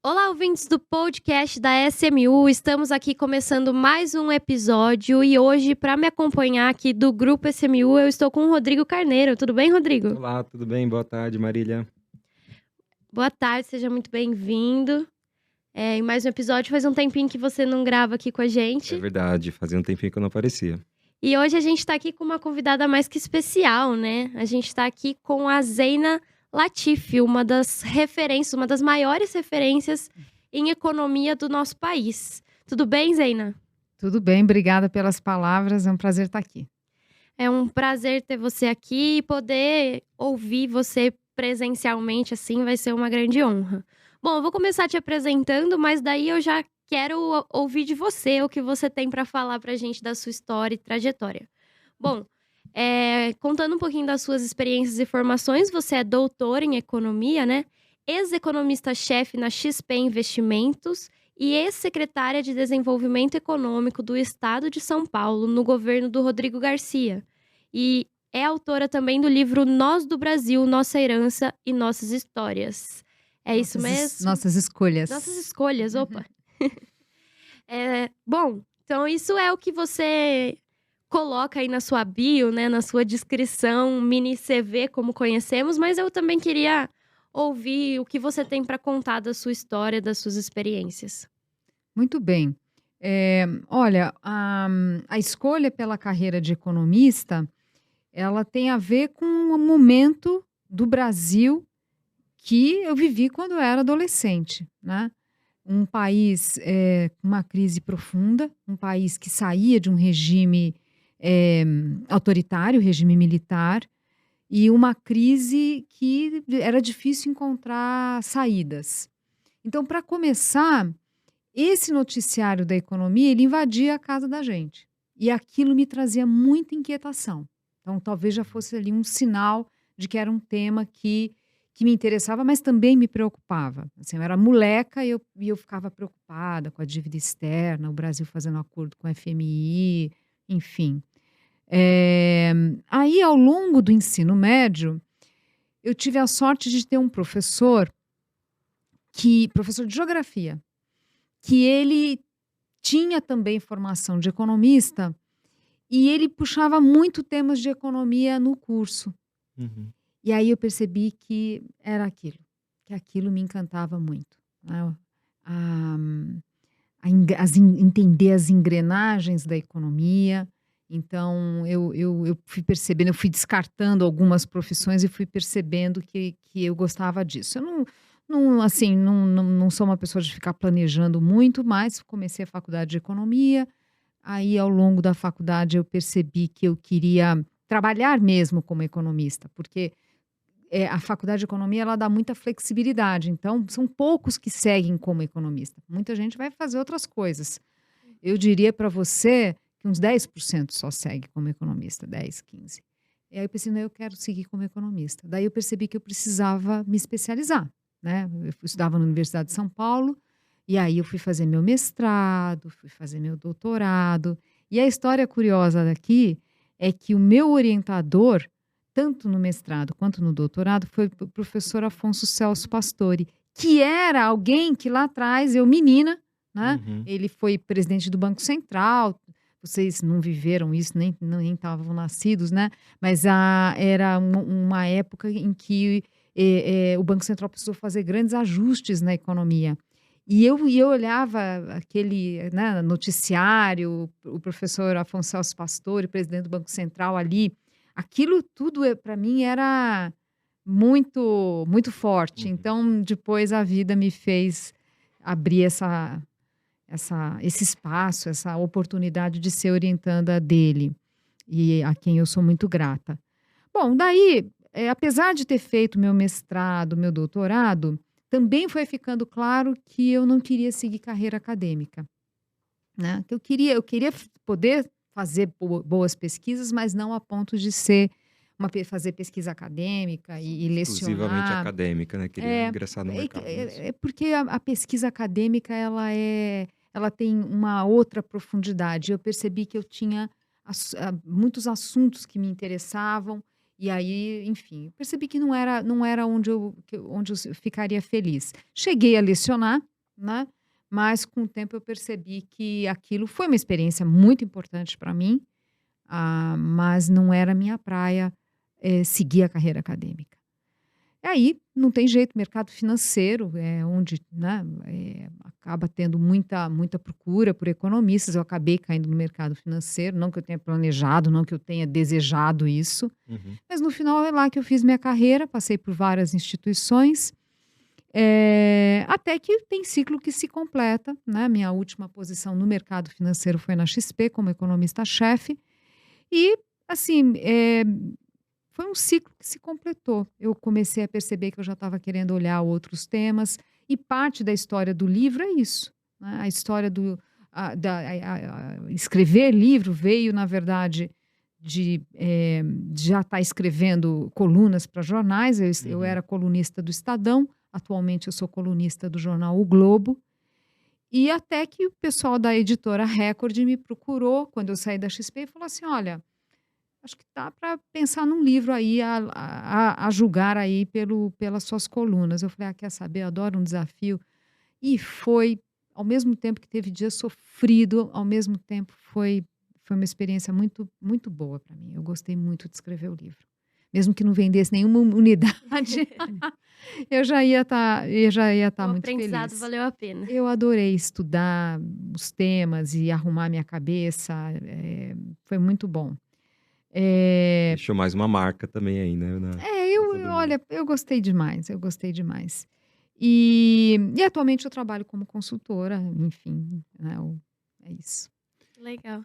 Olá, ouvintes do podcast da SMU. Estamos aqui começando mais um episódio e hoje, para me acompanhar aqui do Grupo SMU, eu estou com o Rodrigo Carneiro. Tudo bem, Rodrigo? Olá, tudo bem? Boa tarde, Marília. Boa tarde, seja muito bem-vindo. Em mais um episódio, faz um tempinho que você não grava aqui com a gente. É verdade, fazia um tempinho que eu não aparecia. E hoje a gente está aqui com uma convidada mais que especial, né? A gente está aqui com a Zeina Latifi, uma das referências, uma das maiores referências em economia do nosso país. Tudo bem, Zeina? Tudo bem, obrigada pelas palavras, é um prazer estar aqui. É um prazer ter você aqui e poder ouvir você presencialmente, assim, vai ser uma grande honra. Bom, eu vou começar te apresentando, mas daí eu já quero ouvir de você o que você tem para falar pra gente da sua história e trajetória. Bom, contando um pouquinho das suas experiências e formações, você é doutor em economia, né? Ex-economista-chefe na XP Investimentos e ex-secretária de Desenvolvimento Econômico do Estado de São Paulo, no governo do Rodrigo Garcia. E é autora também do livro Nós do Brasil, Nossa Herança e Nossas Histórias. É isso mesmo? Nossas escolhas. Nossas escolhas, opa. Bom, então isso é o que você coloca aí na sua bio, né, na sua descrição, mini CV, como conhecemos, mas eu também queria ouvir o que você tem para contar da sua história, das suas experiências. Muito bem. Olha, a escolha pela carreira de economista, ela tem a ver com o momento do Brasil que eu vivi quando eu era adolescente, né? Um país com uma crise profunda, um país que saía de um regime autoritário, regime militar, e uma crise que era difícil encontrar saídas. Então, para começar, esse noticiário da economia, ele invadia a casa da gente. E aquilo me trazia muita inquietação. Então, talvez já fosse ali um sinal de que era um tema que me interessava, mas também me preocupava. Assim, eu era moleca e eu ficava preocupada com a dívida externa, o Brasil fazendo acordo com o FMI, enfim. Aí, ao longo do ensino médio, eu tive a sorte de ter um professor de geografia, que ele tinha também formação de economista e ele puxava muito temas de economia no curso. Uhum. E aí eu percebi que era aquilo, que aquilo me encantava muito, né? Entender as engrenagens da economia. Então, eu fui percebendo, eu fui descartando algumas profissões e fui percebendo que eu gostava disso. Eu não sou uma pessoa de ficar planejando muito, mas comecei a faculdade de economia. Aí, ao longo da faculdade, eu percebi que eu queria trabalhar mesmo como economista, porque a faculdade de economia ela dá muita flexibilidade. Então, são poucos que seguem como economista. Muita gente vai fazer outras coisas. Eu diria para você que uns 10% só segue como economista, 10, 15. E aí eu pensei, não, eu quero seguir como economista. Daí eu percebi que eu precisava me especializar, né? Eu estudava na Universidade de São Paulo, e aí eu fui fazer meu mestrado, fui fazer meu doutorado. E a história curiosa daqui é que o meu orientador, tanto no mestrado quanto no doutorado, foi o professor Afonso Celso Pastore, que era alguém que lá atrás, eu menina, né? Uhum. Ele foi presidente do Banco Central. Vocês não viveram isso, nem estavam nascidos, né? Mas era uma época em que o Banco Central precisou fazer grandes ajustes na economia. E eu olhava aquele, né, noticiário, o professor Afonso Celso Pastore, presidente do Banco Central ali, aquilo tudo para mim era muito, muito forte. Uhum. Então, depois a vida me fez abrir esse espaço, essa oportunidade de ser orientanda dele, e a quem eu sou muito grata. Bom, daí, apesar de ter feito meu mestrado, meu doutorado, também foi ficando claro que eu não queria seguir carreira acadêmica, né? Que eu queria poder fazer boas pesquisas, mas não a ponto de fazer pesquisa acadêmica e Exclusivamente lecionar. acadêmica, né? Queria ingressar no mercado mesmo. É porque a pesquisa acadêmica ela tem uma outra profundidade. Eu percebi que eu tinha muitos assuntos que me interessavam, e aí, enfim, percebi que não era onde eu ficaria feliz. Cheguei a lecionar, né? Mas com o tempo eu percebi que aquilo foi uma experiência muito importante para mim, mas não era minha praia seguir a carreira acadêmica. E aí, não tem jeito, mercado financeiro é onde, né, acaba tendo muita procura por economistas. Eu acabei caindo no mercado financeiro, não que eu tenha planejado, não que eu tenha desejado isso, Uhum. mas no final é lá que eu fiz minha carreira, passei por várias instituições, até que tem ciclo que se completa, né? Minha última posição no mercado financeiro foi na XP, como economista-chefe, e assim, foi um ciclo que se completou. Eu comecei a perceber que eu já estava querendo olhar outros temas, e parte da história do livro é isso, né? A história escrever livro veio, na verdade, de já estar escrevendo colunas para jornais. Eu Uhum. era colunista do Estadão, atualmente eu sou colunista do jornal O Globo, e até que o pessoal da editora Record me procurou, quando eu saí da XP, e falou assim: olha, acho que dá para pensar num livro aí, a julgar aí pelas suas colunas. Eu falei, quer saber, eu adoro um desafio. E foi, ao mesmo tempo que teve dia sofrido, ao mesmo tempo foi uma experiência muito, muito boa para mim. Eu gostei muito de escrever o livro. Mesmo que não vendesse nenhuma unidade, eu já ia estar muito feliz. O aprendizado valeu a pena. Eu adorei estudar os temas e arrumar minha cabeça. Foi muito bom. Deixou mais uma marca também aí, né? Olha, eu gostei demais, E atualmente eu trabalho como consultora, enfim, né, é isso. Legal.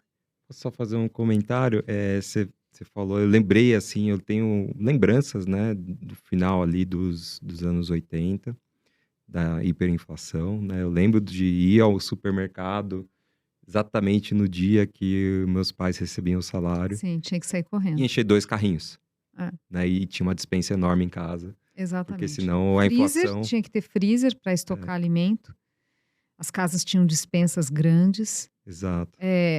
Posso só fazer um comentário? Você falou, eu lembrei, assim, eu tenho lembranças, né, do final ali dos anos 80, da hiperinflação, né? Eu lembro de ir ao supermercado exatamente no dia que meus pais recebiam o salário Sim, tinha que sair e correndo. encher 2 carrinhos, É, né? E tinha uma despensa enorme em casa, porque exatamente. senão a Freezer, inflação... tinha que ter freezer para estocar alimento. As casas tinham despensas grandes. Exato.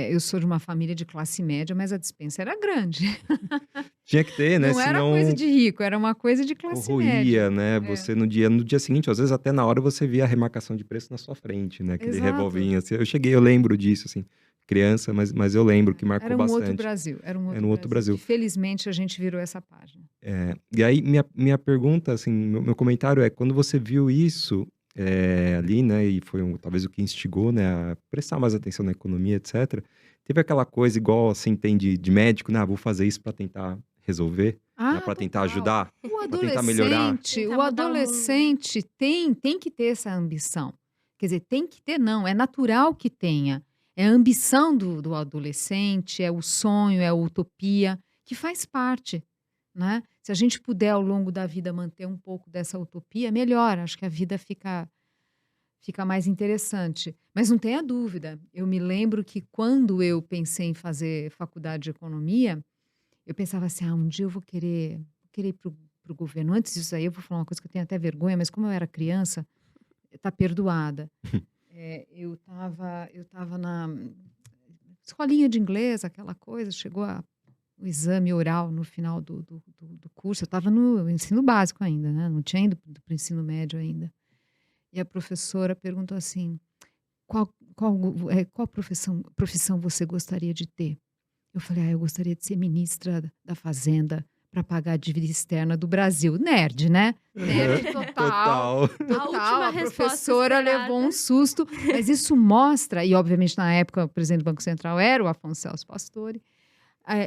Eu sou de uma família de classe média, mas a despensa era grande. Tinha que ter, né? Não era Senão coisa de rico, era uma coisa de classe média. corroía, né? Você no dia seguinte, às vezes até na hora você via a remarcação de preço na sua frente, né? Aquele Exato. revolvinho assim. Eu lembro disso, assim, criança, mas eu lembro que marcou Era um outro bastante. Brasil, era um Era um outro Brasil. E felizmente a gente virou essa página. E aí minha pergunta, assim, meu comentário é, quando você viu isso ali, né? E foi talvez o que instigou, né? A prestar mais atenção na economia, etc. Teve aquela coisa igual, assim, tem de médico, né? Vou fazer isso para tentar resolver, né? Para tentar ajudar, para tentar melhorar. O adolescente tem que ter essa ambição. Quer dizer, tem que ter, não, é natural que tenha. É a ambição do adolescente, é o sonho, é a utopia, que faz parte, né? Se a gente puder, ao longo da vida, manter um pouco dessa utopia, melhor. Acho que a vida fica mais interessante. Mas não tenha dúvida, eu me lembro que quando eu pensei em fazer faculdade de economia, eu pensava assim, um dia eu vou querer ir para o governo. Antes disso aí, eu vou falar uma coisa que eu tenho até vergonha, mas como eu era criança, tá perdoada. Eu tava na escolinha de inglês, aquela coisa, chegou o exame oral no final do curso. Eu estava no ensino básico ainda, né? Não tinha ido para o ensino médio ainda. E a professora perguntou assim, qual profissão você gostaria de ter? Eu falei, eu gostaria de ser ministra da Fazenda para pagar a dívida externa do Brasil. Nerd, né? Nerd total. A professora levou um susto. Mas isso mostra, e obviamente na época o presidente do Banco Central era o Afonso Celso Pastore,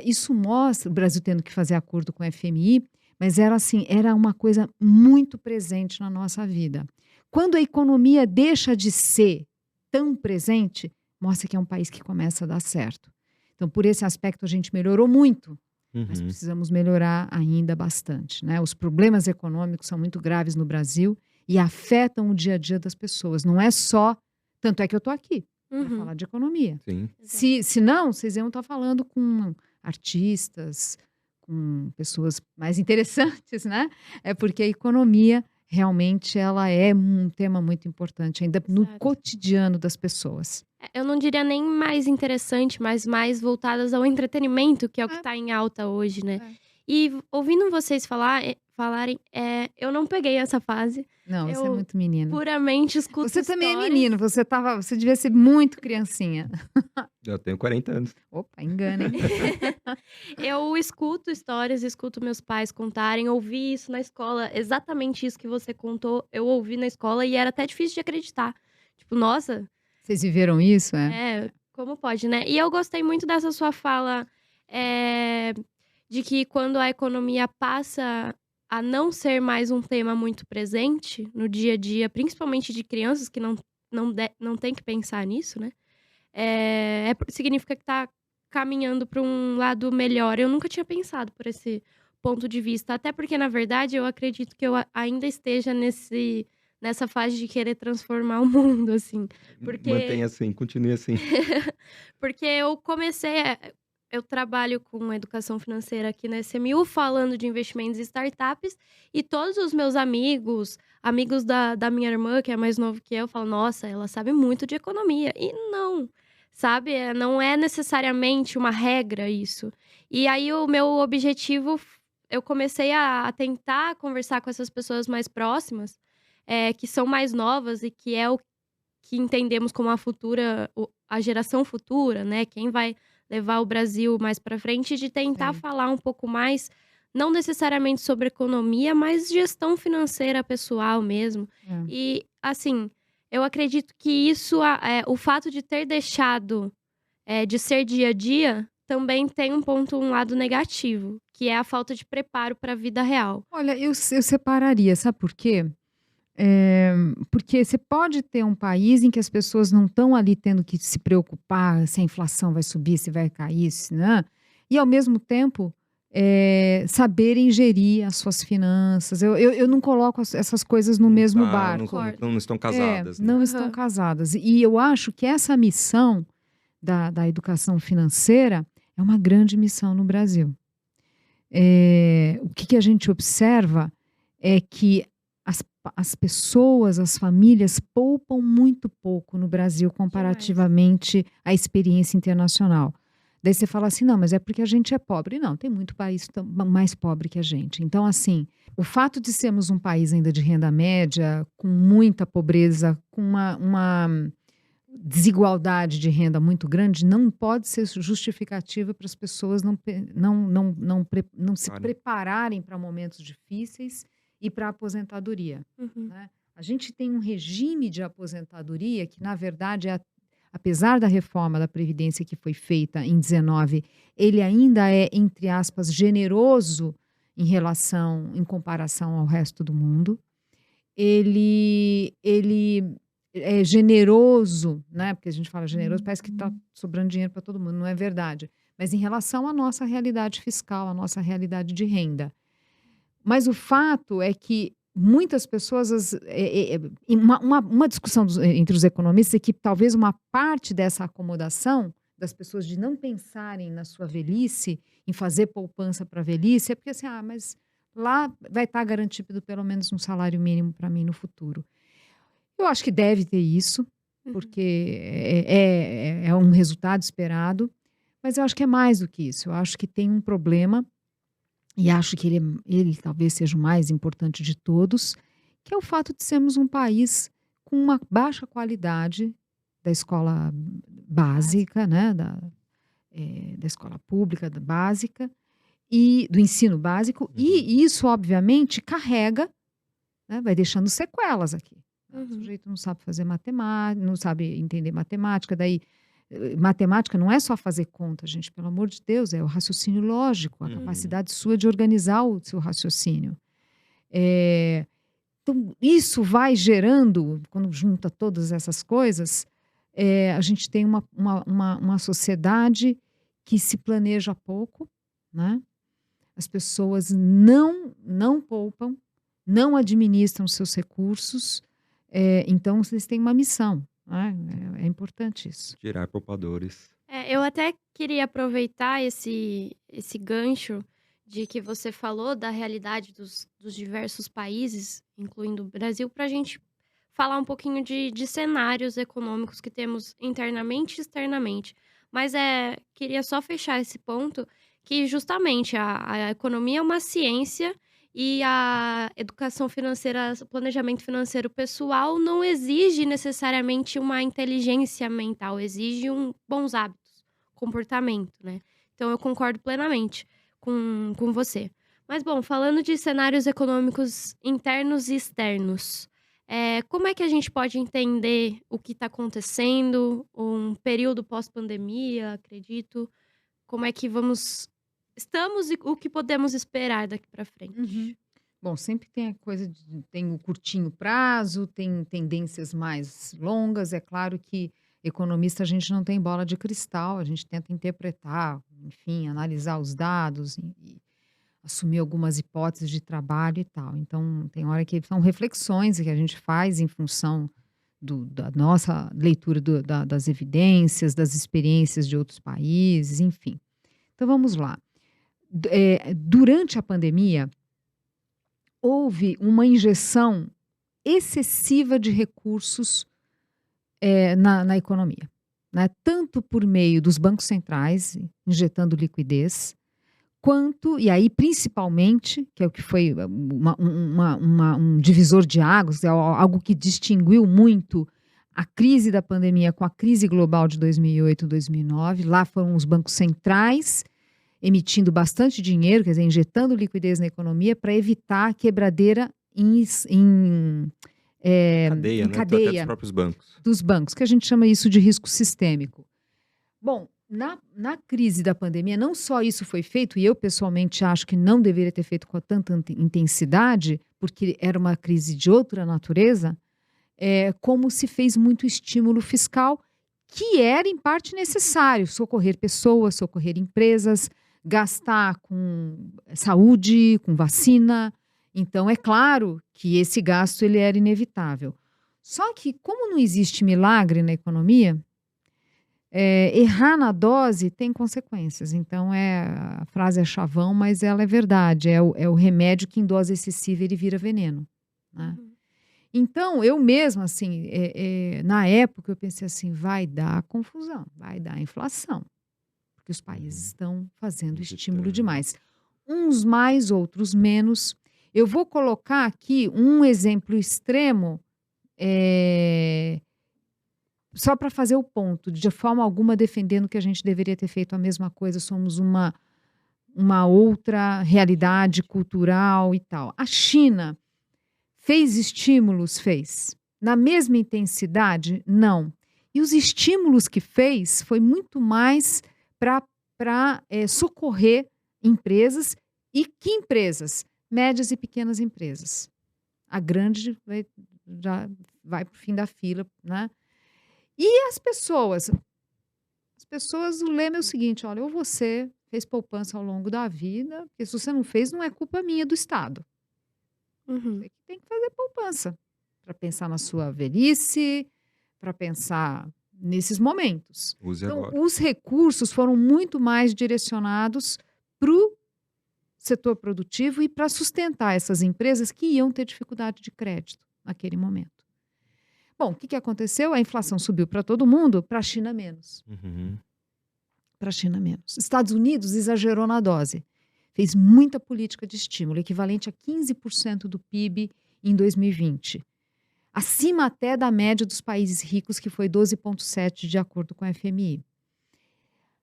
isso mostra o Brasil tendo que fazer acordo com o FMI, mas era uma coisa muito presente na nossa vida. Quando a economia deixa de ser tão presente, mostra que é um país que começa a dar certo. Então, por esse aspecto, a gente melhorou muito, mas precisamos melhorar ainda bastante, né? Os problemas econômicos são muito graves no Brasil e afetam o dia a dia das pessoas. Não é só... Tanto é que eu estou aqui para falar de economia. Sim. Se não, vocês iam estar falando com artistas, com pessoas mais interessantes, né? É porque a economia realmente ela é um tema muito importante, ainda no cotidiano das pessoas. Eu não diria nem mais interessante, mas mais voltadas ao entretenimento, que é o que está em alta hoje, né? E ouvindo vocês falarem, eu não peguei essa fase. Não, você é Eu muito menino. puramente escuto Você também é histórias. menino, você devia ser muito criancinha. Eu tenho 40 anos. Opa, engana, hein? Eu escuto histórias, escuto meus pais contarem, ouvi isso na escola, exatamente isso que você contou, eu ouvi na escola e era até difícil de acreditar. Tipo, nossa, Vocês viveram isso, é? como pode, né? E eu gostei muito dessa sua fala, de que quando a economia passa a não ser mais um tema muito presente no dia a dia, principalmente de crianças que não tem que pensar nisso, né? Significa que tá caminhando para um lado melhor. Eu nunca tinha pensado por esse ponto de vista. Até porque, na verdade, eu acredito que eu ainda esteja nessa fase de querer transformar o mundo, assim. Porque Mantenha assim, continue assim. porque eu trabalho com educação financeira aqui na SMU, falando de investimentos em startups, e todos os meus amigos da minha irmã, que é mais novo que eu, falam: "Nossa, ela sabe muito de economia". E não, sabe, não é necessariamente uma regra isso. E aí o meu objetivo, eu comecei a tentar conversar com essas pessoas mais próximas, que são mais novas e que é o que entendemos como a geração futura, né, quem vai levar o Brasil mais para frente, de tentar Sim. falar um pouco mais, não necessariamente sobre economia, mas gestão financeira pessoal mesmo. É. E, assim, eu acredito que isso, o fato de ter deixado, de ser dia a dia, também tem um lado negativo, que é a falta de preparo para a vida real. Olha, eu separaria, sabe por quê? Porque você pode ter um país em que as pessoas não estão ali tendo que se preocupar se a inflação vai subir, se vai cair, se né? E ao mesmo tempo saberem gerir as suas finanças. Eu não coloco essas coisas no mesmo barco. Não estão casadas, né? Não estão Aham. casadas. E eu acho que essa missão da educação financeira é uma grande missão no Brasil. O que a gente observa é que as pessoas, as famílias poupam muito pouco no Brasil comparativamente à experiência internacional. Daí você fala assim, não, mas é porque a gente é pobre. Não, tem muito país mais pobre que a gente. Então, assim, o fato de sermos um país ainda de renda média, com muita pobreza, com uma desigualdade de renda muito grande, não pode ser justificativa para as pessoas não se Claro. prepararem para momentos difíceis e para a aposentadoria. Uhum. Né? A gente tem um regime de aposentadoria que, na verdade, apesar da reforma da Previdência que foi feita em 19, ele ainda é, entre aspas, generoso em comparação ao resto do mundo. Ele é generoso, né? Porque a gente fala generoso, parece que está sobrando dinheiro para todo mundo, não é verdade. Mas em relação à nossa realidade fiscal, à nossa realidade de renda. Mas o fato é que muitas pessoas, uma discussão entre os economistas é que talvez uma parte dessa acomodação das pessoas de não pensarem na sua velhice, em fazer poupança para a velhice, é porque assim, mas lá vai estar garantido pelo menos um salário mínimo para mim no futuro. Eu acho que deve ter isso, porque é um resultado esperado, mas eu acho que é mais do que isso. Eu acho que tem um problema, e acho que ele talvez seja o mais importante de todos, que é o fato de sermos um país com uma baixa qualidade da escola básica, né, da escola pública, da básica, e do ensino básico, e isso, obviamente, carrega, né, vai deixando sequelas aqui. O sujeito não sabe fazer matemática, não sabe entender matemática, daí matemática não é só fazer conta, gente, pelo amor de Deus, é o raciocínio lógico, a capacidade sua de organizar o seu raciocínio. Então, isso vai gerando, quando junta todas essas coisas, a gente tem uma sociedade que se planeja pouco, né? As pessoas não poupam, não administram seus recursos, então vocês têm uma missão, né? É importante isso. Tirar poupadores. Eu até queria aproveitar esse gancho de que você falou da realidade dos diversos países, incluindo o Brasil, para a gente falar um pouquinho de cenários econômicos que temos internamente e externamente. Mas queria só fechar esse ponto, que justamente a economia é uma ciência e a educação financeira, o planejamento financeiro pessoal não exige necessariamente uma inteligência mental, exige bons hábitos, comportamento, né. Então eu concordo plenamente com você. Mas bom, falando de cenários econômicos internos e externos, como é que a gente pode entender o que está acontecendo, um período pós-pandemia, acredito, como é que estamos e o que podemos esperar daqui para Uhum. frente? Bom, sempre tem a coisa tem o curtinho prazo, tem tendências mais longas. É claro que economista a gente não tem bola de cristal, a gente tenta interpretar, enfim, analisar os dados e assumir algumas hipóteses de trabalho e tal. Então, tem hora que são reflexões que a gente faz em função da nossa leitura das evidências, das experiências de outros países, enfim. Então, vamos lá. Durante a pandemia, houve uma injeção excessiva de recursos na economia, né? Tanto por meio dos bancos centrais, injetando liquidez, quanto, e aí principalmente, que é o que foi um divisor de águas, algo que distinguiu muito a crise da pandemia com a crise global de 2008, 2009. Lá foram os bancos centrais emitindo bastante dinheiro, quer dizer, injetando liquidez na economia para evitar a quebradeira em Cadeia, né? Até dos cadeia próprios bancos. dos bancos, que a gente chama isso de risco sistêmico. Bom, na crise da pandemia, não só isso foi feito, e eu pessoalmente acho que não deveria ter feito com tanta intensidade, porque era uma crise de outra natureza, como se fez muito estímulo fiscal, que era em parte necessário, socorrer pessoas, socorrer empresas, gastar com saúde, com vacina. Então, é claro que esse gasto ele era inevitável. Só que, como não existe milagre na economia, errar na dose tem consequências. Então, a frase é chavão, mas ela é verdade. É o remédio que em dose excessiva ele vira veneno, né? Uhum. Então, eu mesma, assim, na época eu pensei assim, vai dar confusão, vai dar inflação, porque os países estão fazendo estímulo demais. Uns mais, outros menos. Eu vou colocar aqui um exemplo extremo, só para fazer o ponto, de forma alguma defendendo que a gente deveria ter feito a mesma coisa, somos uma outra realidade cultural e tal. A China fez estímulos? Fez. Na mesma intensidade? Não. E os estímulos que fez foi muito mais para socorrer empresas. E que empresas? Médias e pequenas empresas. A grande já vai para o fim da fila, né? E as pessoas? As pessoas, o lema é o seguinte, olha, ou você fez poupança ao longo da vida, porque se você não fez, não é culpa minha, do Estado. Uhum. Você que tem que fazer poupança para pensar na sua velhice, para pensar nesses momentos. Use Então, agora. os recursos foram muito mais direcionados para o setor produtivo e para sustentar essas empresas que iam ter dificuldade de crédito naquele momento. Bom, o que aconteceu? A inflação subiu para todo mundo, para a China menos. Uhum. Para a China menos. Estados Unidos exagerou na dose. Fez muita política de estímulo, equivalente a 15% do PIB em 2020. Acima até da média dos países ricos, que foi 12,7% de acordo com a FMI.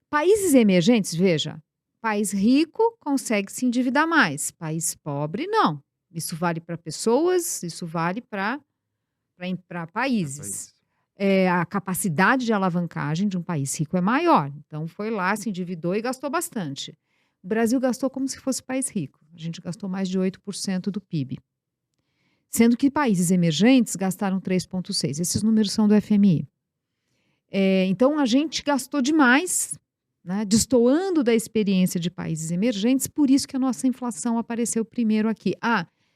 Países emergentes, veja, país rico consegue se endividar mais, país pobre não. Isso vale para pessoas, isso vale para países. A capacidade de alavancagem de um país rico é maior. Então, foi lá, se endividou e gastou bastante. O Brasil gastou como se fosse país rico. A gente gastou mais de 8% do PIB. Sendo que países emergentes gastaram 3,6%. Esses números são do FMI. Então, a gente gastou demais, né, destoando da experiência de países emergentes, por isso que a nossa inflação apareceu primeiro aqui.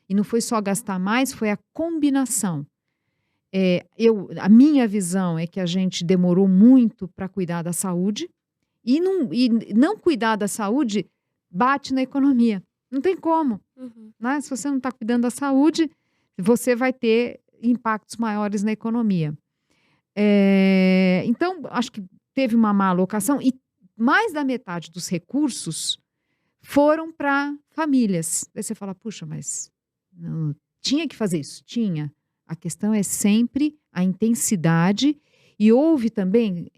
E não foi só gastar mais, foi a combinação. A minha visão é que a gente demorou muito para cuidar da saúde e não cuidar da saúde bate na economia. Não tem como. Uhum. Né? Se você não está cuidando da saúde, você vai ter impactos maiores na economia. Então, acho que teve uma má alocação e mais da metade dos recursos foram para famílias. Aí você fala, puxa, mas não, tinha que fazer isso? Tinha. A questão é sempre a intensidade, e houve também,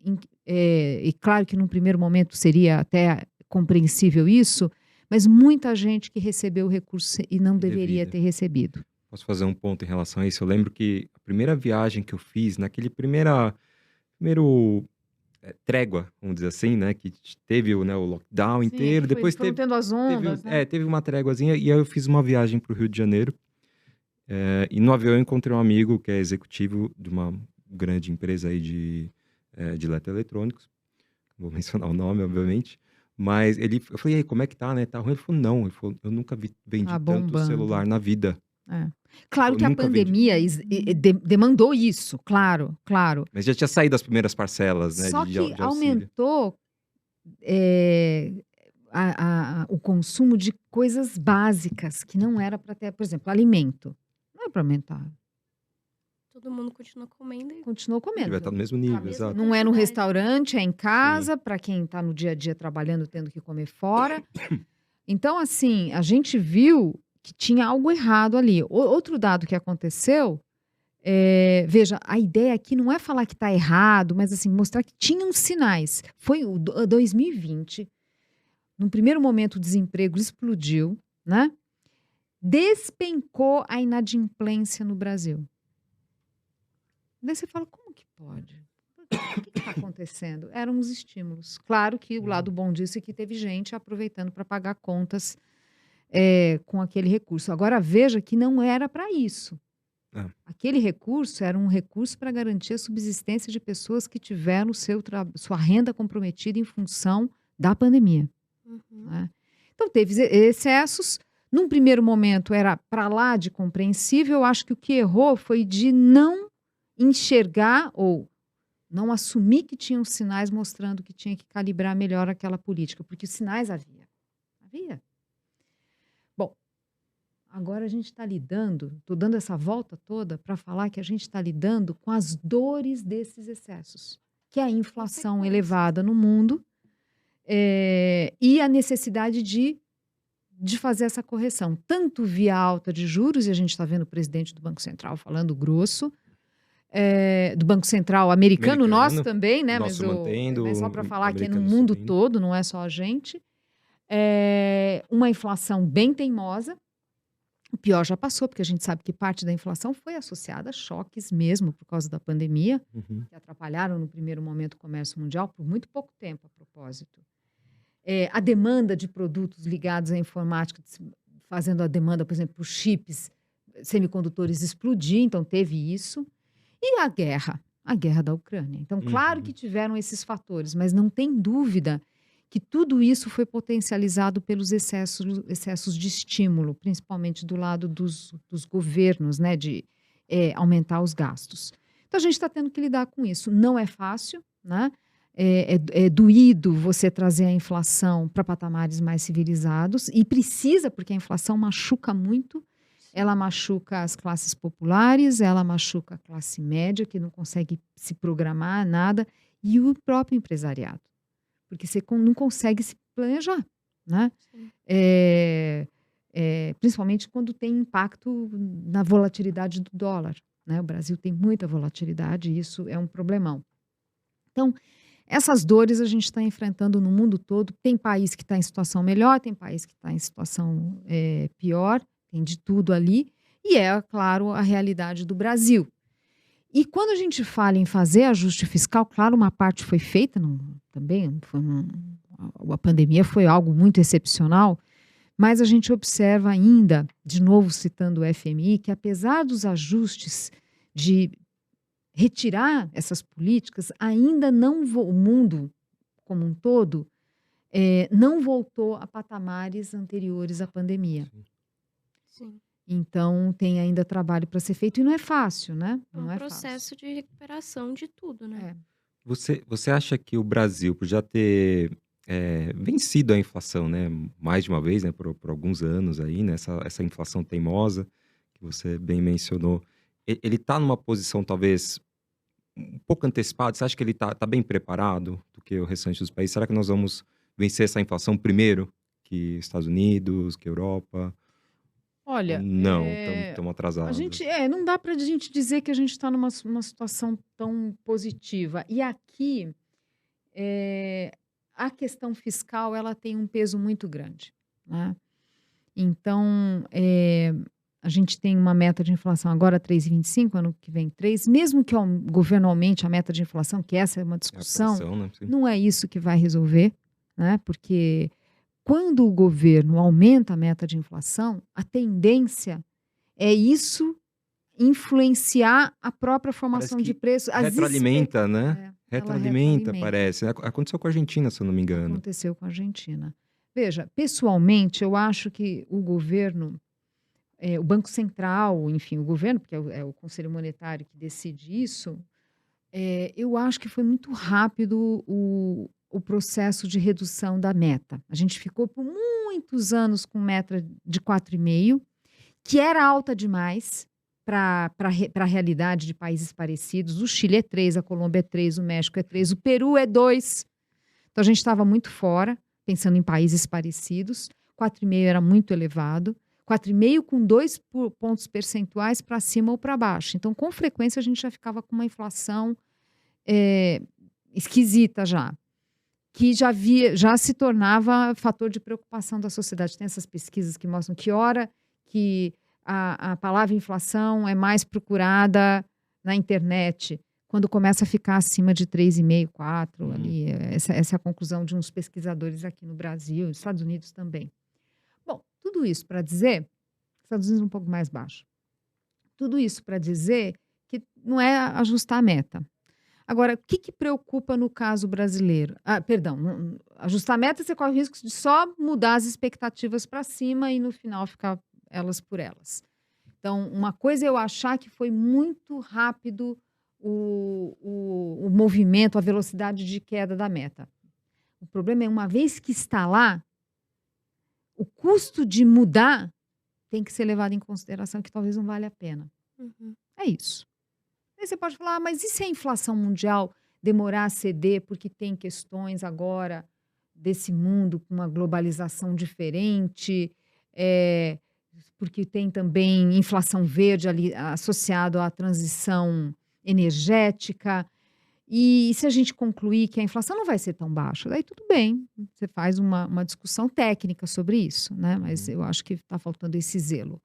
e claro que num primeiro momento seria até compreensível isso, mas muita gente que recebeu o recurso e não deveria Devida. ter recebido. Posso fazer um ponto em relação a isso? Eu lembro que a primeira viagem que eu fiz, naquele primeiro trégua, vamos dizer assim, né? Que teve né, o lockdown Sim, inteiro, que depois foram tendo as teve, ondas, né? teve uma tréguazinha, e aí eu fiz uma viagem para o Rio de Janeiro. E no avião eu encontrei um amigo que é executivo de uma grande empresa aí de eletroeletrônicos. Não vou mencionar o nome, obviamente. Mas eu falei, e aí, como é que tá, né? Tá ruim? Ele falou, não. Ele falou, eu nunca vendi Tá tanto bombando. celular na vida. É. Claro Eu que a nunca vendi. pandemia demandou isso, claro, claro. Mas já tinha saído as primeiras parcelas, né? Só De que auxílio. aumentou o consumo de coisas básicas que não era para ter, por exemplo, alimento. Não é para aumentar, Todo mundo continua comendo e continuou Ele vai estar comendo. no mesmo a nível, mesma exato. Não é no quantidade. restaurante, é em casa, para quem está no dia a dia trabalhando, tendo que comer fora. Então, assim, a gente viu que tinha algo errado ali. Outro dado que aconteceu, veja, a ideia aqui não é falar que está errado, mas assim, mostrar que tinham sinais. Foi o 2020, no primeiro momento o desemprego explodiu, né? Despencou a inadimplência no Brasil. Daí você fala, como que pode? O que está acontecendo? Eram os estímulos. Claro que o lado bom disso é que teve gente aproveitando para pagar contas com aquele recurso. Agora veja que não era para isso. É. Aquele recurso era um recurso para garantir a subsistência de pessoas que tiveram sua renda comprometida em função da pandemia. Né? Então, teve excessos. Num primeiro momento, era para lá de compreensível. Eu acho que o que errou foi de não enxergar ou não assumir que tinham sinais mostrando que tinha que calibrar melhor aquela política, porque sinais havia. Havia. Bom, agora a gente está lidando, estou dando essa volta toda para falar que a gente está lidando com as dores desses excessos, que é a inflação elevada no mundo e a necessidade de fazer essa correção, tanto via alta de juros, e a gente está vendo o presidente do Banco Central falando grosso, do Banco Central americano, nosso também, né? Nosso Mas mantendo, só para falar que é no americano mundo subindo. todo, não é só a gente. Uma inflação bem teimosa. O pior já passou, porque a gente sabe que parte da inflação foi associada a choques mesmo por causa da pandemia, que atrapalharam no primeiro momento o comércio mundial por muito pouco tempo, a propósito. A demanda de produtos ligados à informática, fazendo a demanda, por exemplo, por chips, semicondutores explodir, então teve isso. E a guerra da Ucrânia. Então, claro que tiveram esses fatores, mas não tem dúvida que tudo isso foi potencializado pelos excessos de estímulo, principalmente do lado dos governos, né, de aumentar os gastos. Então, a gente está tendo que lidar com isso. Não é fácil, né? É doído você trazer a inflação para patamares mais civilizados, e precisa, porque a inflação machuca muito. Ela machuca as classes populares, ela machuca a classe média, que não consegue se programar, nada, e o próprio empresariado, porque você não consegue se planejar, né? Principalmente quando tem impacto na volatilidade do dólar, né? O Brasil tem muita volatilidade e isso é um problemão. Então, essas dores a gente está enfrentando no mundo todo. Tem país que está em situação melhor, tem país que está em situação pior, tem de tudo ali, e claro, a realidade do Brasil. E quando a gente fala em fazer ajuste fiscal, claro, uma parte foi feita, também a pandemia foi algo muito excepcional, mas a gente observa ainda, de novo citando o FMI, que apesar dos ajustes de retirar essas políticas, ainda não o mundo como um todo não voltou a patamares anteriores à pandemia. Sim. Então, tem ainda trabalho para ser feito e não é fácil, né? É um processo de recuperação de tudo, né? Você acha que o Brasil, por já ter vencido a inflação, né, mais de uma vez, né, por alguns anos aí, né, essa inflação teimosa que você bem mencionou, ele está numa posição talvez um pouco antecipada? Você acha que ele tá bem preparado do que o restante dos países? Será que nós vamos vencer essa inflação primeiro que Estados Unidos, que Europa? Ou Olha, não, tão a atrasados? gente, não dá para a gente dizer que a gente está numa situação tão positiva. E aqui, é, a questão fiscal, ela tem um peso muito grande, né? Então, a gente tem uma meta de inflação agora 3,25, ano que vem 3, mesmo que o governo aumente a meta de inflação, que essa é uma É a discussão, pressão, né? Sim. não é isso que vai resolver, né? Porque quando o governo aumenta a meta de inflação, a tendência é isso influenciar a própria Parece formação de que preços, retroalimenta, né? ela Retroalimenta, retroalimenta. parece. Aconteceu com a Argentina, se eu não me engano. Aconteceu com a Argentina. Veja, pessoalmente, eu acho que o governo, o Banco Central, enfim, o governo, porque é o Conselho Monetário que decide isso, eu acho que foi muito rápido o processo de redução da meta. A gente ficou por muitos anos com meta de 4,5, que era alta demais para a realidade de países parecidos. O Chile é 3, a Colômbia é 3, o México é 3, o Peru é 2. Então a gente estava muito fora, pensando em países parecidos. 4,5 era muito elevado. 4,5 com 2 pontos percentuais para cima ou para baixo. Então, com frequência, a gente já ficava com uma inflação esquisita já, que já se tornava fator de preocupação da sociedade. Tem essas pesquisas que mostram que hora que a palavra inflação é mais procurada na internet, quando começa a ficar acima de 3,5, 4, ali. Essa é a conclusão de uns pesquisadores aqui no Brasil, nos Estados Unidos também. Bom, tudo isso para dizer, Estados Unidos um pouco mais baixo, tudo isso para dizer que não é ajustar a meta. Agora, o que preocupa no caso brasileiro? Ajustar a meta, você corre o risco de só mudar as expectativas para cima e no final ficar elas por elas. Então, uma coisa é eu achar que foi muito rápido o movimento, a velocidade de queda da meta. O problema é, uma vez que está lá, o custo de mudar tem que ser levado em consideração, que talvez não valha a pena. É isso. Aí você pode falar, mas e se a inflação mundial demorar a ceder porque tem questões agora desse mundo com uma globalização diferente, porque tem também inflação verde ali associado à transição energética, e se a gente concluir que a inflação não vai ser tão baixa, daí tudo bem, você faz uma discussão técnica sobre isso, né? Mas eu acho que está faltando esse zelo.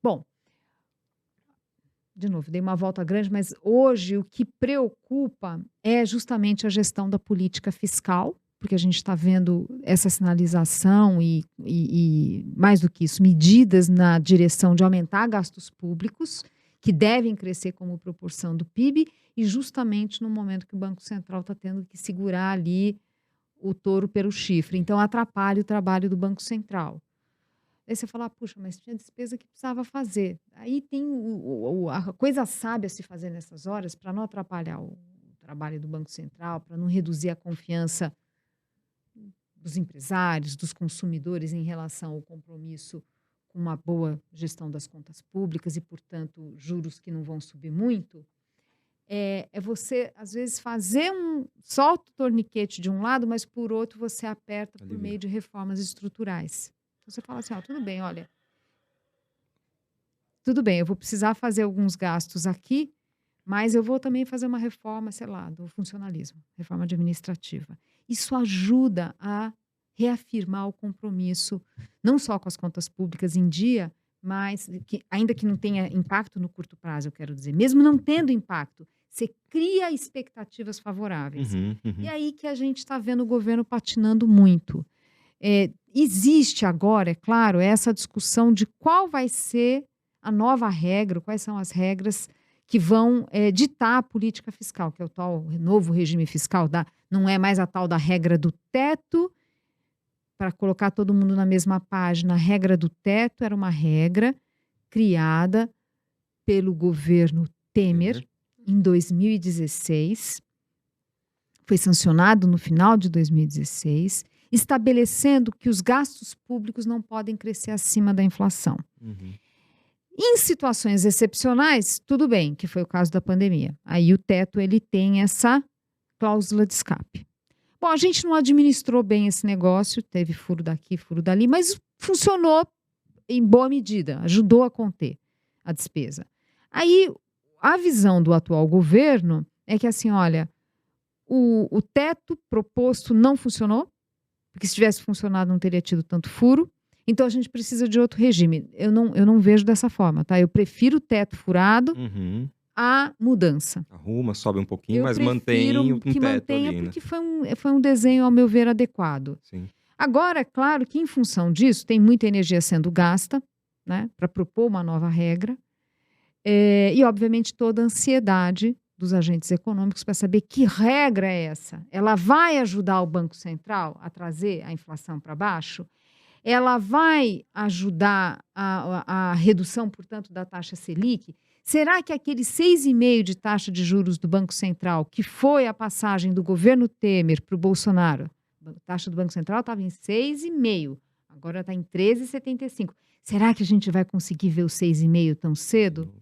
Bom, de novo, dei uma volta grande, mas hoje o que preocupa é justamente a gestão da política fiscal, porque a gente está vendo essa sinalização e, mais do que isso, medidas na direção de aumentar gastos públicos, que devem crescer como proporção do PIB, e justamente no momento que o Banco Central está tendo que segurar ali o touro pelo chifre. Então, atrapalha o trabalho do Banco Central. Aí você fala, puxa, mas tinha despesa que precisava fazer. Aí tem a coisa sábia a se fazer nessas horas, para não atrapalhar o trabalho do Banco Central, para não reduzir a confiança dos empresários, dos consumidores em relação ao compromisso com uma boa gestão das contas públicas e, portanto, juros que não vão subir muito, é você, às vezes, solta o torniquete de um lado, mas, por outro, você aperta por meio de reformas estruturais. Então, você fala assim, tudo bem, olha, tudo bem, eu vou precisar fazer alguns gastos aqui, mas eu vou também fazer uma reforma, sei lá, do funcionalismo, reforma administrativa. Isso ajuda a reafirmar o compromisso, não só com as contas públicas em dia, mas ainda que não tenha impacto no curto prazo, eu quero dizer, mesmo não tendo impacto, você cria expectativas favoráveis. E aí que a gente está vendo o governo patinando muito. Existe agora, é claro, essa discussão de qual vai ser a nova regra, quais são as regras que vão ditar a política fiscal, que é o tal novo regime fiscal, não é mais a tal da regra do teto, para colocar todo mundo na mesma página. A regra do teto era uma regra criada pelo governo Temer em 2016, foi sancionado no final de 2016, estabelecendo que os gastos públicos não podem crescer acima da inflação. Em situações excepcionais, tudo bem, que foi o caso da pandemia. Aí o teto ele tem essa cláusula de escape. Bom, a gente não administrou bem esse negócio, teve furo daqui, furo dali, mas funcionou em boa medida, ajudou a conter a despesa. Aí, a visão do atual governo é que assim, olha, o teto proposto não funcionou, porque se tivesse funcionado não teria tido tanto furo, então a gente precisa de outro regime. Eu não vejo dessa forma, tá? Eu prefiro o teto furado Uhum. à mudança. Arruma, sobe um pouquinho, Eu mas mantém prefiro um que teto mantenha, ali, né? porque foi um desenho, ao meu ver, adequado. Sim. Agora, é claro que em função disso, tem muita energia sendo gasta, né, para propor uma nova regra, e obviamente toda a ansiedade dos agentes econômicos para saber que regra é essa. Ela vai ajudar o Banco Central a trazer a inflação para baixo? Ela vai ajudar a redução, portanto, da taxa Selic? Será que aquele 6,5% de taxa de juros do Banco Central, que foi a passagem do governo Temer para o Bolsonaro, a taxa do Banco Central estava em 6,5%, agora está em 13,75%. Será que a gente vai conseguir ver o 6,5% tão cedo?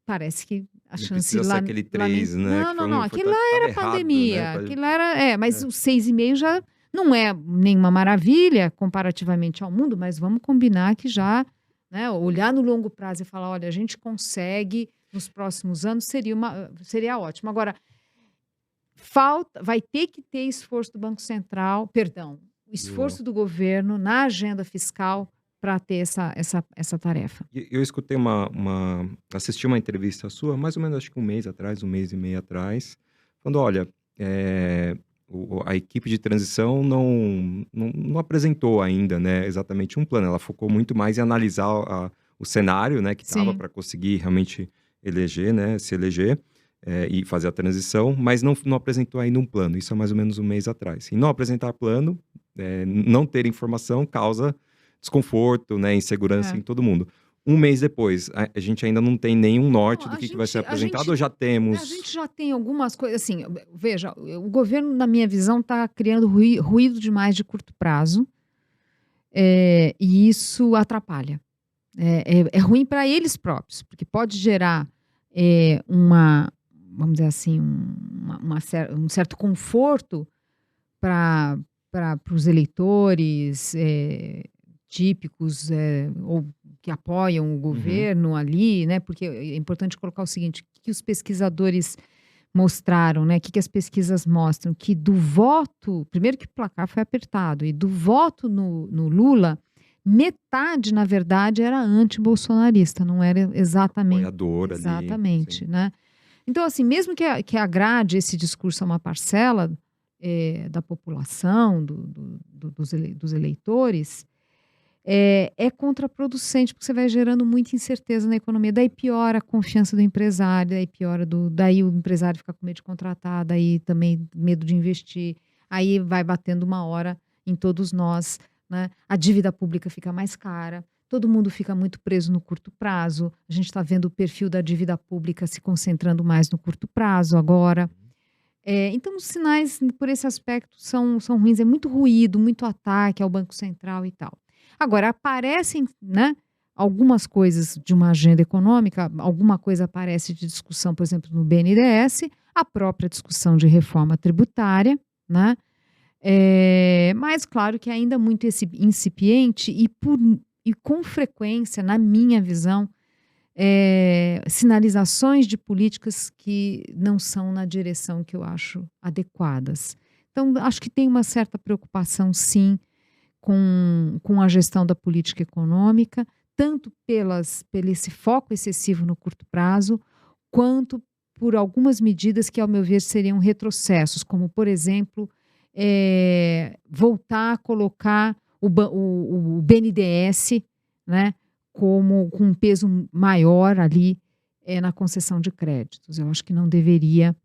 Parece que a Não chance precisa ser aquele 3, né? Não. Aquilo lá Tava era errado, pandemia. né? Aquilo era. Mas É. o 6,5 já não é nenhuma maravilha comparativamente ao mundo, mas vamos combinar que já, né, olhar no longo prazo e falar, olha, a gente consegue nos próximos anos, seria ótimo. Agora, vai ter que ter esforço do Banco Central, perdão, esforço do governo na agenda fiscal para ter essa tarefa. Eu escutei assisti uma entrevista sua, mais ou menos acho que um mês atrás, um mês e meio atrás, falando, olha, a equipe de transição não apresentou ainda, né, exatamente um plano. Ela focou muito mais em analisar o cenário, né, que estava Sim. para conseguir realmente se eleger e fazer a transição, mas não apresentou ainda um plano. Isso é mais ou menos um mês atrás. E não apresentar plano, não ter informação causa desconforto, né, insegurança É. em todo mundo. Um mês depois, a gente ainda não tem nenhum norte Não, do a que vai ser gente- a apresentado, gente- ou já A temos? gente já tem algumas coisas, assim, veja, o governo, na minha visão, está criando ruído demais de curto prazo, e isso atrapalha. É ruim para eles próprios, porque pode gerar vamos dizer assim, um certo conforto para os eleitores típicos ou que apoiam o governo ali, né? Porque é importante colocar o seguinte, o que os pesquisadores mostraram, né? O que as pesquisas mostram? Que do voto, primeiro que o placar foi apertado, e do voto no Lula, metade, na verdade, era anti-bolsonarista, não era exatamente. Apoiador ali. Exatamente, Sim. né? Então, assim, mesmo que agrade esse discurso a uma parcela da população, dos eleitores, é contraproducente, porque você vai gerando muita incerteza na economia. Daí piora a confiança do empresário, daí o empresário fica com medo de contratar, daí também medo de investir. Aí vai batendo uma hora em todos nós, né? A dívida pública fica mais cara, todo mundo fica muito preso no curto prazo. A gente está vendo o perfil da dívida pública se concentrando mais no curto prazo agora. Então, os sinais, por esse aspecto, são ruins. É muito ruído, muito ataque ao Banco Central e tal. Agora, aparecem, né, algumas coisas de uma agenda econômica, alguma coisa aparece de discussão, por exemplo, no BNDES, a própria discussão de reforma tributária, né? Mas, claro, que ainda muito incipiente e com frequência, na minha visão, sinalizações de políticas que não são na direção que eu acho adequadas. Então, acho que tem uma certa preocupação, sim, com a gestão da política econômica, tanto pelo esse foco excessivo no curto prazo, quanto por algumas medidas que, ao meu ver, seriam retrocessos, como, por exemplo, voltar a colocar o BNDES, né, com um peso maior ali na concessão de créditos. Eu acho que não deveria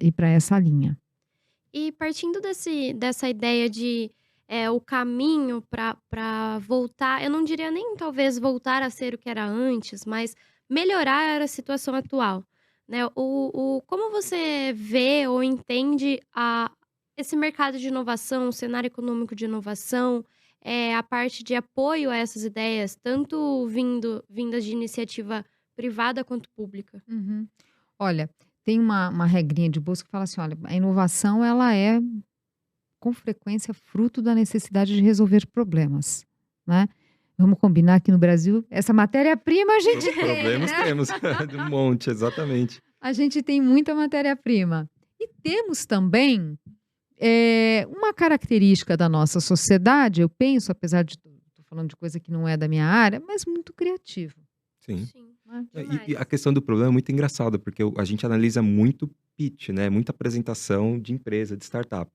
ir para essa linha. E partindo dessa ideia de o caminho para voltar, eu não diria nem talvez voltar a ser o que era antes, mas melhorar a situação atual, né? Como você vê ou entende esse mercado de inovação, o cenário econômico de inovação, a parte de apoio a essas ideias, tanto vindas de iniciativa privada quanto pública? Olha, tem uma regrinha de bolsa que fala assim: olha, a inovação ela é com frequência fruto da necessidade de resolver problemas, né? Vamos combinar que no Brasil essa matéria-prima a gente tem, Problemas né? temos, um monte, exatamente. A gente tem muita matéria-prima. E temos também uma característica da nossa sociedade, eu penso, apesar de estou falando de coisa que não é da minha área, mas muito criativo, Sim. Sim. né? E a questão do problema é muito engraçada, porque a gente analisa muito pitch, né? Muita apresentação de empresa, de startup.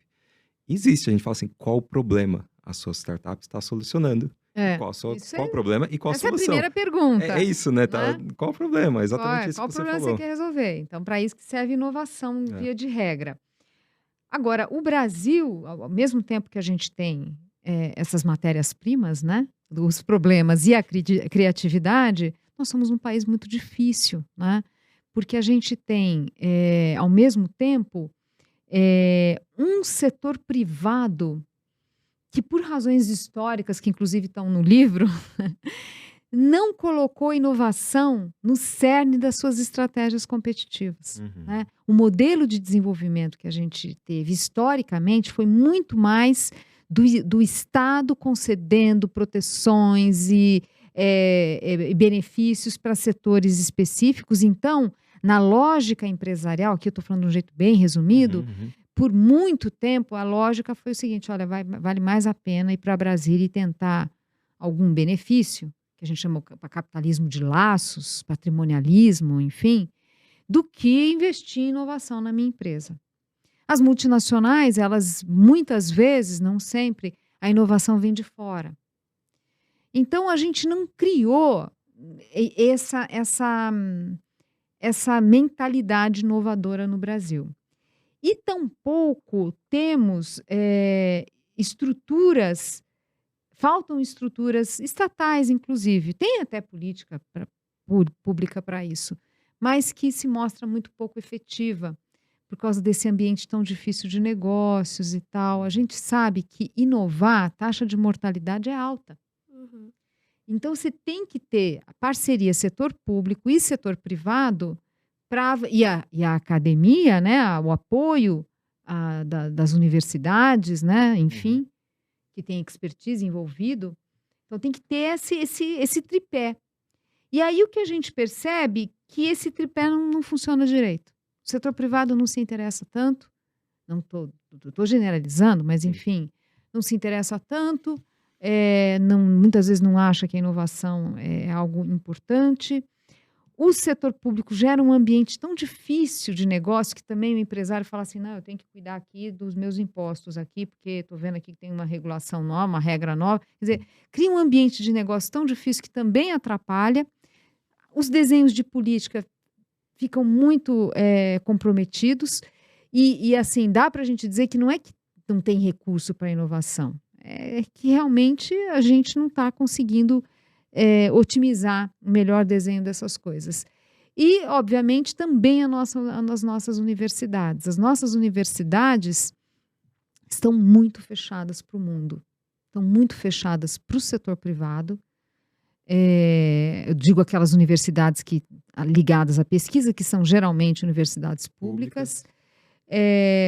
Existe, a gente fala assim, qual o problema a sua startup está solucionando? E qual Isso o problema e qual a essa é a solução? primeira pergunta, É isso, né? Tá, né? qual o problema? Exatamente isso Qual que o você problema que você falou. quer resolver? Então, para isso que serve inovação, É. via de regra. Agora, o Brasil, ao mesmo tempo que a gente tem essas matérias-primas, né? Os problemas e a criatividade, nós somos um país muito difícil, né? Porque a gente tem, ao mesmo tempo, um setor privado que, por razões históricas, que inclusive estão no livro, não colocou inovação no cerne das suas estratégias competitivas, né? O modelo de desenvolvimento que a gente teve historicamente foi muito mais do Estado concedendo proteções e benefícios para setores específicos. Então, na lógica empresarial, aqui eu estou falando de um jeito bem resumido, por muito tempo a lógica foi o seguinte: olha, vale mais a pena ir para Brasília e tentar algum benefício, que a gente chama para capitalismo de laços, patrimonialismo, enfim, do que investir em inovação na minha empresa. As multinacionais, elas muitas vezes, não sempre, a inovação vem de fora. Então a gente não criou essa mentalidade inovadora no Brasil. E tampouco temos estruturas. Faltam estruturas estatais, inclusive. Tem até política pública para isso, mas que se mostra muito pouco efetiva por causa desse ambiente tão difícil de negócios e tal. A gente sabe que inovar, a taxa de mortalidade é alta. Uhum. Então, você tem que ter a parceria setor público e setor privado e a academia, né, o apoio das universidades, né, enfim, que tem expertise envolvido. Então, tem que ter esse tripé. E aí o que a gente percebe é que esse tripé não funciona direito. O setor privado não se interessa tanto, não estou generalizando, mas enfim, não se interessa tanto, muitas vezes não acha que a inovação é algo importante. O setor público gera um ambiente tão difícil de negócio que também o empresário fala assim: não, eu tenho que cuidar aqui dos meus impostos aqui, porque estou vendo aqui que tem uma regulação nova, uma regra nova. Quer dizer, cria um ambiente de negócio tão difícil que também atrapalha. Os desenhos de política ficam muito comprometidos e assim, dá para a gente dizer que não é que não tem recurso para inovação, é que realmente a gente não está conseguindo otimizar o melhor desenho dessas coisas. E, obviamente, também as nossas universidades. As nossas universidades estão muito fechadas para o mundo, estão muito fechadas para o setor privado. Eu digo aquelas universidades ligadas à pesquisa, que são geralmente universidades públicas,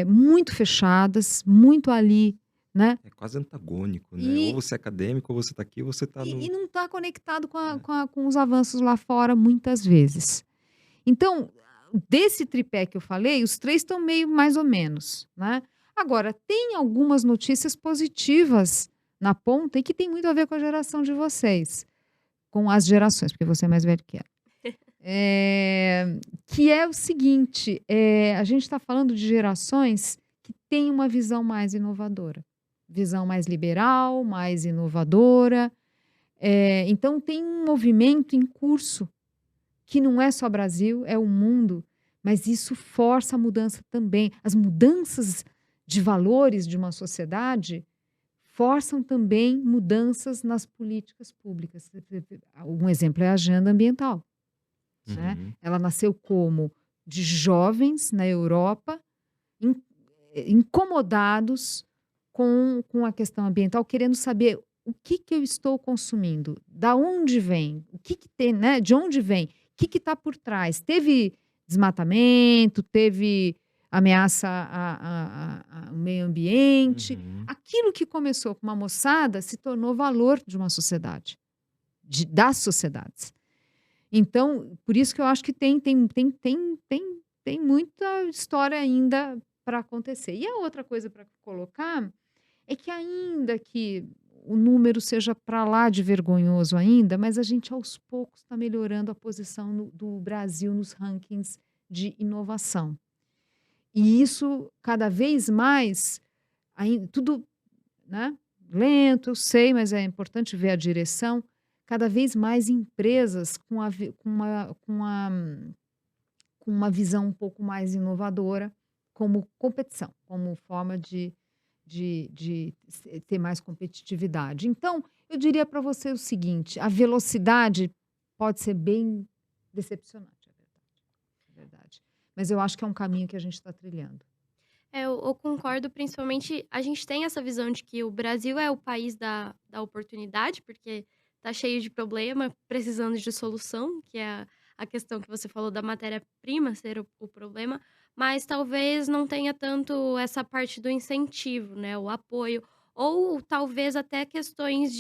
muito fechadas, muito ali, né? É quase antagônico, né? Ou você é acadêmico, ou você está aqui, ou você está no... E não está conectado com os avanços lá fora, muitas vezes. Então, desse tripé que eu falei, os três estão meio mais ou menos, né? Agora, tem algumas notícias positivas na ponta e que tem muito a ver com a geração de vocês, com as gerações, porque você é mais velho que ela. Que é o seguinte, a gente está falando de gerações que têm uma visão mais inovadora, visão mais liberal, mais inovadora. Então, tem um movimento em curso, que não é só Brasil, é o mundo, mas isso força a mudança também. As mudanças de valores de uma sociedade forçam também mudanças nas políticas públicas. Um exemplo é a agenda ambiental. Né? Ela nasceu como de jovens na Europa, incomodados com a questão ambiental, querendo saber o que eu estou consumindo, da onde vem, o que tem, né? De onde vem, o que está por trás. Teve desmatamento, teve ameaça ao meio ambiente. Uhum. Aquilo que começou com uma moçada se tornou valor de uma sociedade, das sociedades. Então, por isso que eu acho que tem muita história ainda para acontecer. E a outra coisa para colocar é que ainda que o número seja para lá de vergonhoso ainda, mas a gente aos poucos está melhorando a posição do Brasil nos rankings de inovação. E isso cada vez mais, tudo, né, lento, eu sei, mas é importante ver a direção. Cada vez mais empresas com uma visão um pouco mais inovadora, como competição, como forma de ter mais competitividade. Então, eu diria para você o seguinte: a velocidade pode ser bem decepcionante, é verdade. Mas eu acho que é um caminho que a gente está trilhando. Eu concordo, principalmente, a gente tem essa visão de que o Brasil é o país da oportunidade, porque tá cheio de problema, precisando de solução, que é a questão que você falou da matéria-prima ser o problema, mas talvez não tenha tanto essa parte do incentivo, né, o apoio, ou talvez até questões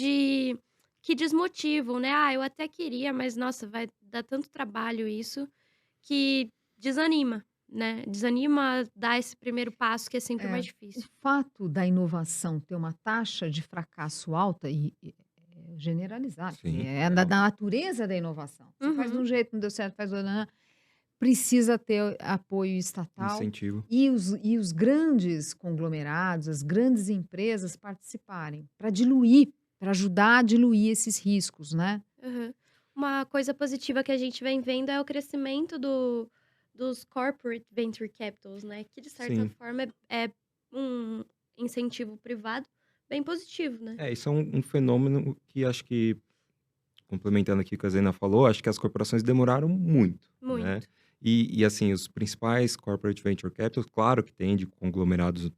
que desmotivam, né? Ah, eu até queria, mas nossa, vai dar tanto trabalho isso, que desanima, né? Desanima a dar esse primeiro passo, que é sempre mais O difícil. fato da inovação ter uma taxa de fracasso alta generalizado, Sim, é da natureza da inovação. Você faz de Uhum. um jeito, não deu certo, faz do outro, precisa ter apoio estatal incentivo. e os grandes conglomerados, as grandes empresas participarem para diluir, para ajudar a diluir esses riscos, né? Aham. Uma coisa positiva que a gente vem vendo é o crescimento dos corporate venture capitals, né? Que, de certa Sim. forma, é um incentivo privado bem positivo, né? Isso é um fenômeno que acho que, complementando aqui o que a Zena falou, acho que as corporações demoraram muito, né? Muito. E assim, os principais corporate venture capitals, claro que tem de conglomerados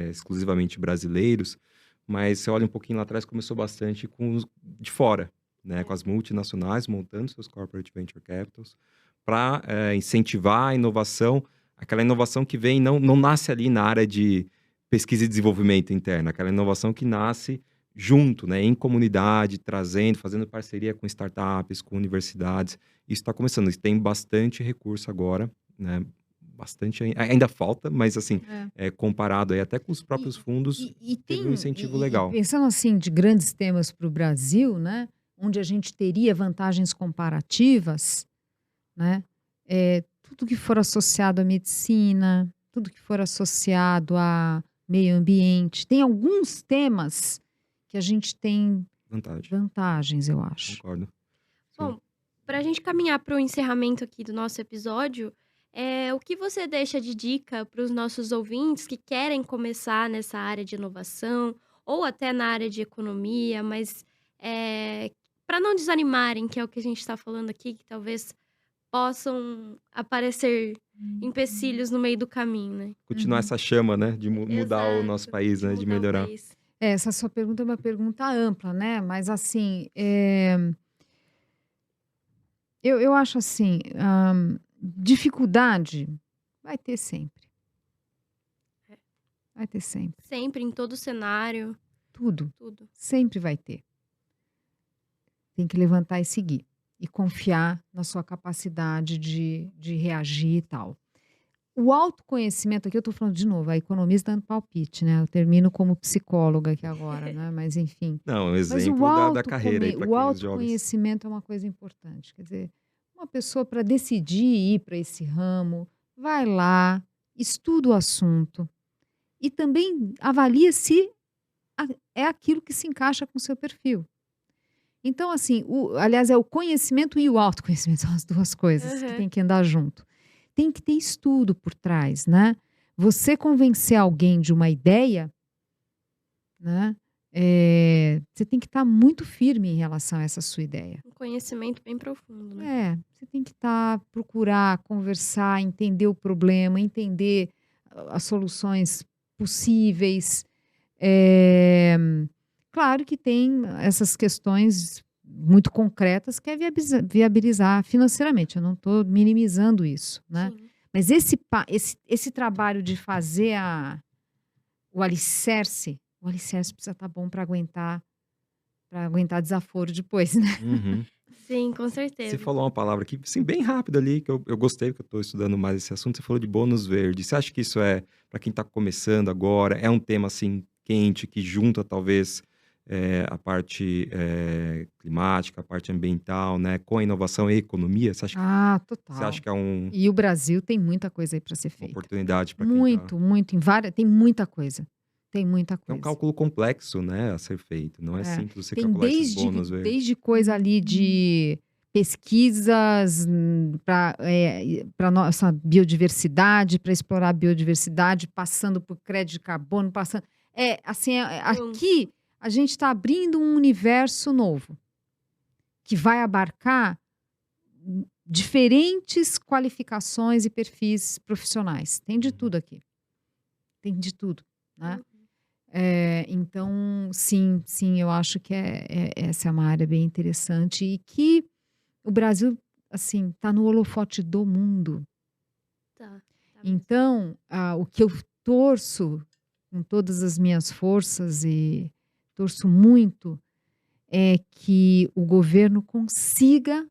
exclusivamente brasileiros, mas você olha um pouquinho lá atrás, começou bastante com os de fora, né? É. Com as multinacionais montando seus corporate venture capitals para incentivar a inovação, aquela inovação que vem, não nasce ali na área de pesquisa e desenvolvimento interno, aquela inovação que nasce junto, né, em comunidade, trazendo, fazendo parceria com startups, com universidades. Isso está começando, isso tem bastante recurso agora, né? Bastante ainda falta, mas assim, comparado aí até com os próprios fundos, teve um incentivo legal. Pensando assim de grandes temas para o Brasil, né, onde a gente teria vantagens comparativas, né, tudo que for associado à medicina, tudo que for associado a meio ambiente, tem alguns temas que a gente tem vantagens, eu acho. Concordo. Sim. Bom, para a gente caminhar para o encerramento aqui do nosso episódio, o que você deixa de dica para os nossos ouvintes que querem começar nessa área de inovação ou até na área de economia, mas para não desanimarem, que é o que a gente está falando aqui, que talvez possam aparecer empecilhos no meio do caminho, né? Continuar essa chama, né, de mudar o nosso Exato, país, né, de mudar o melhorar. país. Essa sua pergunta é uma pergunta ampla, né? Mas assim, eu acho assim, dificuldade vai ter sempre. Vai ter sempre. Sempre, em todo cenário, Tudo. tudo. Sempre vai ter. Tem que levantar e seguir. E confiar na sua capacidade de reagir e tal. O autoconhecimento, aqui eu estou falando de novo, a economista dando palpite, né? Eu termino como psicóloga aqui agora, né? Mas enfim. Não, um Mas exemplo da carreira aí para o quem os jovens. autoconhecimento é uma coisa importante. Quer dizer, uma pessoa para decidir ir para esse ramo, vai lá, estuda o assunto e também avalia se é aquilo que se encaixa com o seu perfil. Então, assim, aliás, é o conhecimento e o autoconhecimento, são as duas coisas que tem que andar junto. Tem que ter estudo por trás, né? Você convencer alguém de uma ideia, né? Você tem que estar muito firme em relação a essa sua ideia. Um conhecimento bem profundo, né? Você tem que procurar, conversar, entender o problema, entender as soluções possíveis. Claro que tem essas questões muito concretas, que é viabilizar financeiramente. Eu não estou minimizando isso, né? Sim. Mas esse trabalho de fazer o alicerce precisa estar bom para aguentar desaforo depois, né? Uhum. Sim, com Você certeza. falou uma palavra aqui, assim, bem rápida ali, que eu gostei, que eu estou estudando mais esse assunto. Você falou de bônus verde. Você acha que isso para quem está começando agora, é um tema assim quente, que junta talvez a parte climática, a parte ambiental, né, com a inovação e economia? Você acha Total. que é E o Brasil tem muita coisa aí para ser uma feita. oportunidade para quem está... Muito, tem muita coisa. Tem muita É um coisa. cálculo complexo, né, a ser feito. Não é simples você Tem calcular esses bônus verdes. desde coisa ali de pesquisas para nossa biodiversidade, para explorar a biodiversidade, passando por crédito de carbono, aqui a gente está abrindo um universo novo que vai abarcar diferentes qualificações e perfis profissionais. Tem de tudo aqui. Tem de tudo, né? Então, sim, eu acho que essa é uma área bem interessante e que o Brasil, assim, está no holofote do mundo. Tá mesmo. Então, o que eu torço com todas as minhas forças e torço muito é que o governo consiga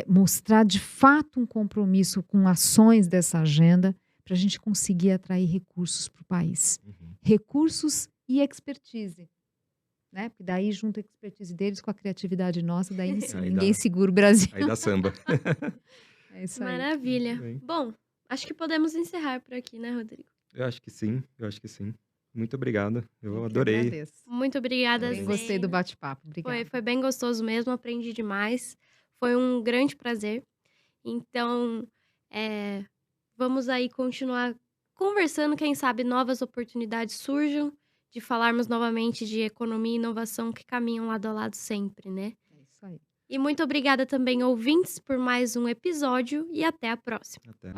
mostrar de fato um compromisso com ações dessa agenda para a gente conseguir atrair recursos para o país. Uhum. Recursos e expertise. Né? Porque daí junta a expertise deles com a criatividade nossa, daí ninguém segura o Brasil. Aí dá samba. É isso aí. Maravilha. Muito bem. Bom, acho que podemos encerrar por aqui, né, Rodrigo? Eu acho que sim. Muito obrigado. Eu que adorei. agradeço. Muito obrigada, Também gostei do Zena. bate-papo. Obrigada. Foi bem gostoso mesmo, aprendi demais. Foi um grande prazer. Então, vamos aí continuar conversando, quem sabe novas oportunidades surjam de falarmos novamente de economia e inovação que caminham lado a lado sempre, né? É isso aí. E muito obrigada também, ouvintes, por mais um episódio e até a próxima. Até.